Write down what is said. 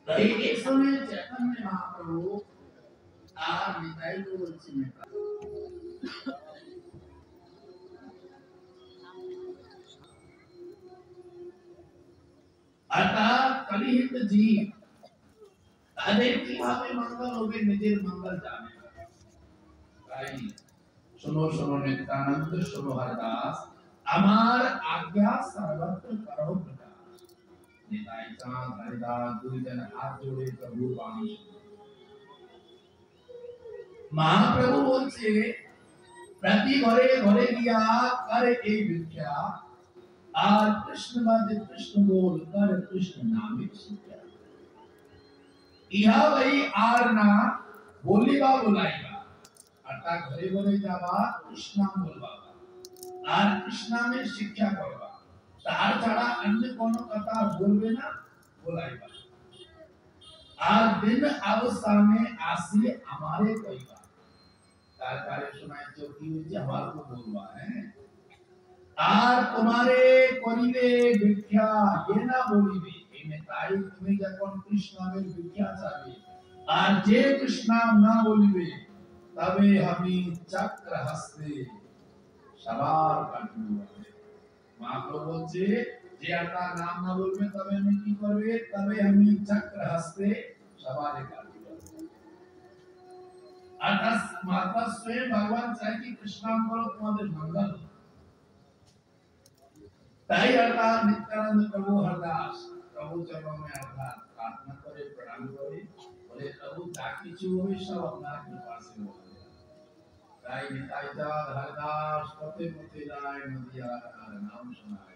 एक समय चैतन्य महाप्रभु আর নিতাই তো বলছি মেটা অর্থাৎ কলিহিত জীব তাদের কিভাবে মঙ্গল হবে নিজের মঙ্গল জানে তাই শোনো শোনো নিত্যানন্দ শোনো হরদাস আমার আজ্ঞা সর্বত্র করো প্রকাশ নিতাই চাঁদ হরিদাস দুইজন হাত জোড়ে প্রভুর বাণী মহাপ্রভু বলছে प्रति घरे घरे गया कर ए विख्या আর কৃষ্ণ বাজে কৃষ্ণ बोल कर कृष्ण नामे शिक्षा ইহা ভাই আর না বলিবা বলাইবা অর্থাৎ ঘরে ঘরে যাবা কৃষ্ণ নাম বলবা আর কৃষ্ণ নামে শিক্ষা করবা তার ছাড়া অন্য কোনো কথা বলবে না বলাইবা আর দিন अवस्था में आसी हमारे कहिबा तार कार्य सुनाई जो की हुई हमारे को बोलवा है আর তোমারে করিবে ভিক্ষা এ না বলিবে এনে তাই তুমি যখন কৃষ্ণ নামের ভিক্ষা চাবে আর যে কৃষ্ণ নাম না বলিবে তবে আমি চক্র হস্তে সবার কাটবো মহাপ্রভু বলছে যে আপনার নাম না বলবে তবে আমি কি করবে তবে আমি চক্র হস্তে সবার কাটবো अर्थात माता स्वयं भगवान चाहे कि कृष्ण नाम करो तुम्हारे मंगल ताई अर्थात नित्यानंद प्रभु हरदास प्रभु चरणों में अर्थात प्रार्थना करे प्रणाम करे बोले प्रभु ताकि चुवे सब अपना कृपा से हो ताई निताई जात हरदास पते पते जाए नदिया नाम सुनाए